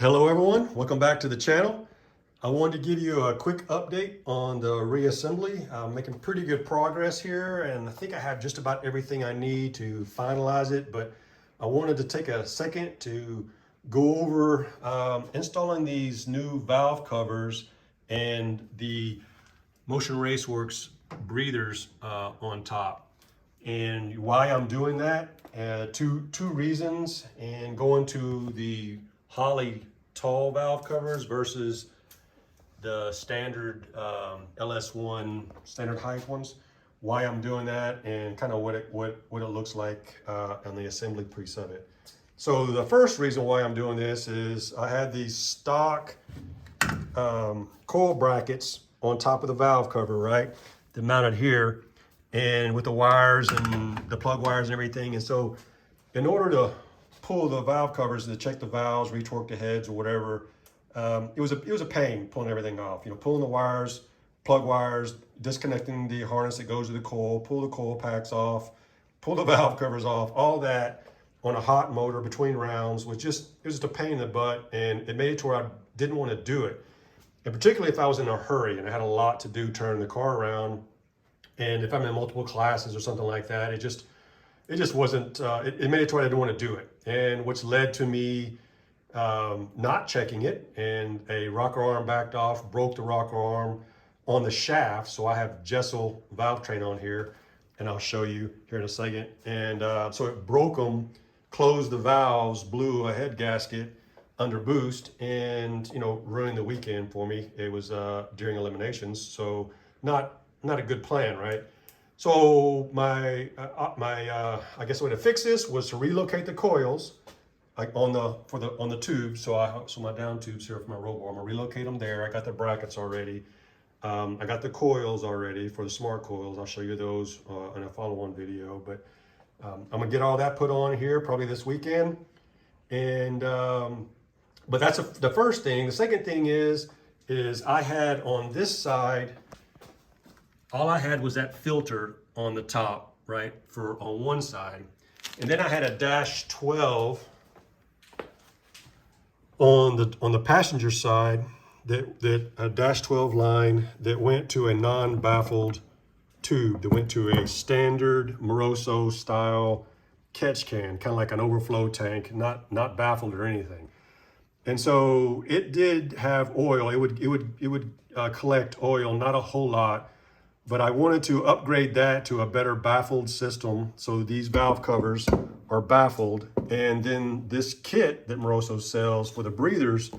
Hello everyone, welcome back to the channel. I wanted to give you a quick update on the reassembly. I'm making pretty good progress here and I think I have just about everything I need to finalize it, but I wanted to take a second to go over installing these new valve covers and the Motion Raceworks breathers on top. And why I'm doing that, two reasons, and going to the Holley tall valve covers versus the standard LS1 standard height ones. Why I'm doing that and kind of what it looks like on the assembly piece of it. So the first reason why I'm doing this is I had these stock coil brackets on top of the valve cover, right? They're mounted here and with the wires and the plug wires and everything. And so in order to pull the valve covers to check the valves, retorque the heads or whatever, it was a pain pulling everything off. You know, pulling the wires, plug wires, disconnecting the harness that goes to the coil, pull the coil packs off, pull the valve covers off, all that on a hot motor between rounds was just, it was just a pain in the butt, and it made it to where I didn't want to do it. And particularly if I was in a hurry and I had a lot to do turning the car around, and if I'm in multiple classes or something like that, it just wasn't, it made it to where I didn't want to do it. And which led to me not checking it, and a rocker arm backed off, broke the rocker arm on the shaft. So I have Jesel valve train on here, and I'll show you here in a second. And so it broke them, closed the valves, blew a head gasket under boost, and ruined the weekend for me. It was during eliminations, so not a good plan, right? So my I guess the way to fix this was to relocate the coils on the tubes. So my down tubes here for my roll bar, I'm gonna relocate them there. I got the brackets already. I got the coils already for the smart coils. I'll show you those in a follow-on video. But I'm gonna get all that put on here probably this weekend. And but that's the first thing. The second thing is I had on this side, all I had was that filter on the top, right, on one side. And then I had a -12 on the passenger side, that a -12 line that went to a non-baffled tube, that went to a standard Moroso style catch can, kind of like an overflow tank, not baffled or anything. And so it did have oil. It would collect oil, not a whole lot. But I wanted to upgrade that to a better baffled system. So these valve covers are baffled. And then this kit that Moroso sells for the breathers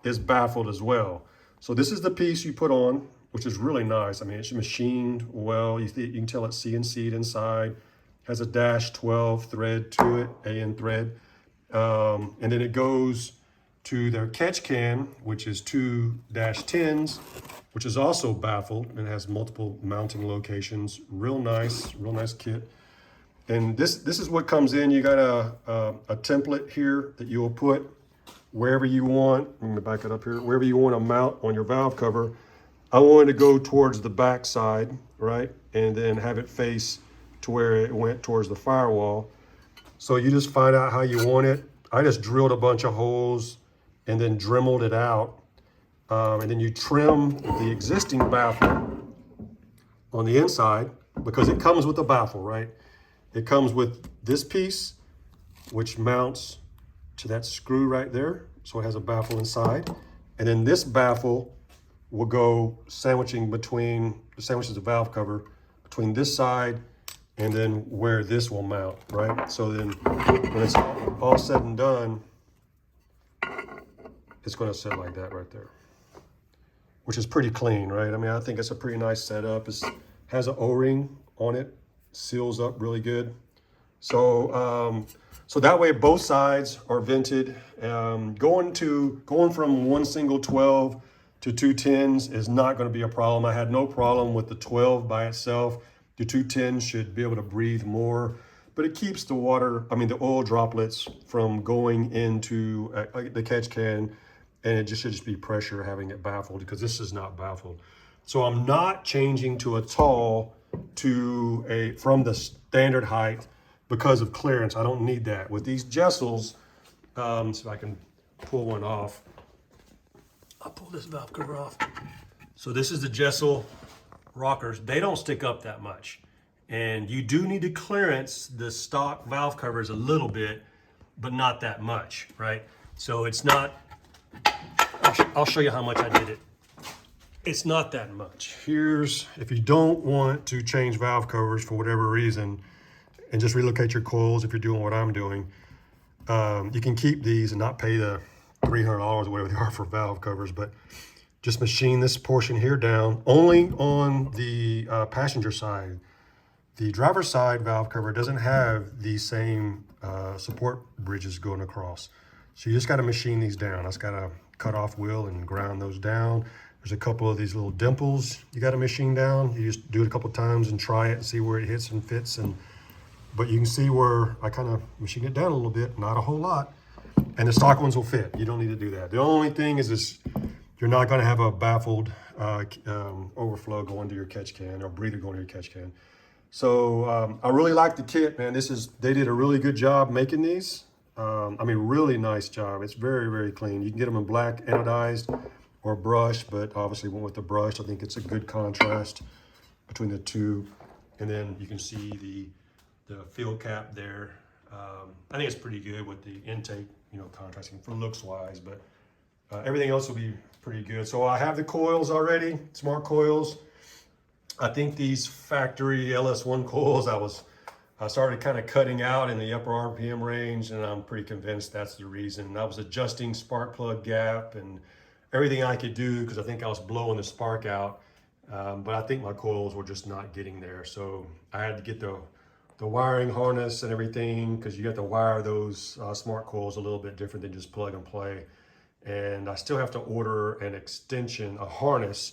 is baffled as well. So this is the piece you put on, which is really nice. I mean, it's machined well. You can tell it's CNC'd inside. Has a -12 thread to it, AN thread. And then it goes to their catch can, which is 2 -10s, which is also baffled and has multiple mounting locations. Real nice kit. And this is what comes in. You got a template here that you'll put wherever you want. Let me back it up here. Wherever you want to mount on your valve cover. I wanted to go towards the back side, right? And then have it face to where it went towards the firewall. So you just find out how you want it. I just drilled a bunch of holes and then dremeled it out. And then you trim the existing baffle on the inside, because it comes with a baffle, right? It comes with this piece, which mounts to that screw right there. So it has a baffle inside. And then this baffle will go sandwiches the valve cover between this side and then where this will mount, right? So then when it's all said and done, it's gonna sit like that right there, which is pretty clean, right? I mean, I think it's a pretty nice setup. It has an O-ring on it, seals up really good. So so that way both sides are vented. Going from one single 12 to 2 10s is not gonna be a problem. I had no problem with the 12 by itself. The 2 10s should be able to breathe more, but it keeps the the oil droplets from going into the catch can. And it should just be pressure having it baffled, because this is not baffled. So I'm not changing to a tall from the standard height because of clearance. I don't need that. With these Jesels, so I can pull one off. I'll pull this valve cover off. So this is the Jesel rockers. They don't stick up that much. And you do need to clearance the stock valve covers a little bit, but not that much, right? So it's not, I'll show you how much I did it. It's not that much. Here's, if you don't want to change valve covers for whatever reason, and just relocate your coils if you're doing what I'm doing, you can keep these and not pay the $300 or whatever they are for valve covers, but just machine this portion here down, only on the passenger side. The driver's side valve cover doesn't have the same support bridges going across. So you just got to machine these down. That's got a cut off wheel and ground those down. There's a couple of these little dimples you got to machine down. You just do it a couple times and try it and see where it hits and fits. But you can see where I kind of machine it down a little bit, not a whole lot. And the stock ones will fit. You don't need to do that. The only thing is this, you're not going to have a baffled overflow going to your catch can or breather going to your catch can. So I really like the kit, man. They did a really good job making these. I mean, really nice job. It's very, very clean. You can get them in black anodized or brush, but obviously went with the brush. I think it's a good contrast between the two. And then you can see the field cap there. I think it's pretty good with the intake, you know, contrasting for looks wise, but everything else will be pretty good. So I have the coils already, smart coils. I think these factory LS1 coils, I started kind of cutting out in the upper RPM range, and I'm pretty convinced that's the reason. I was adjusting spark plug gap and everything I could do because I think I was blowing the spark out, but I think my coils were just not getting there. So I had to get the wiring harness and everything, because you have to wire those smart coils a little bit different than just plug and play. And I still have to order an extension, a harness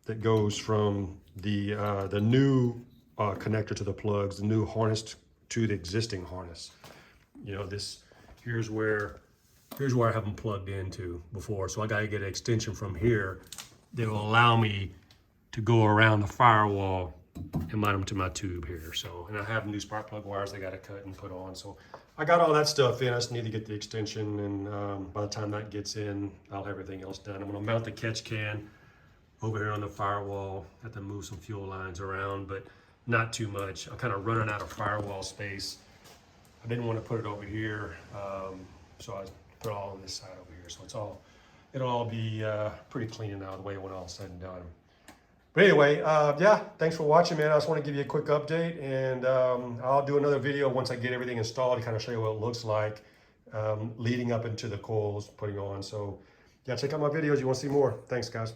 that goes from the new connector to the plugs, the new harness to the existing harness. You know, here's where I have them plugged into before. So I got to get an extension from here that will allow me to go around the firewall and mount them to my tube here. So, and I have new spark plug wires I got to cut and put on. So I got all that stuff in. I just need to get the extension, and by the time that gets in, I'll have everything else done. I'm going to mount the catch can over here on the firewall. Have to move some fuel lines around, but not too much. I'm kind of running out of firewall space. I didn't want to put it over here, so I put it all on this side over here. So it'll all be pretty clean and out of the way when all said and done. But anyway, yeah, thanks for watching, man. I just want to give you a quick update, and I'll do another video once I get everything installed to kind of show you what it looks like leading up into the coils putting on. So yeah, check out my videos. You want to see more. Thanks, guys.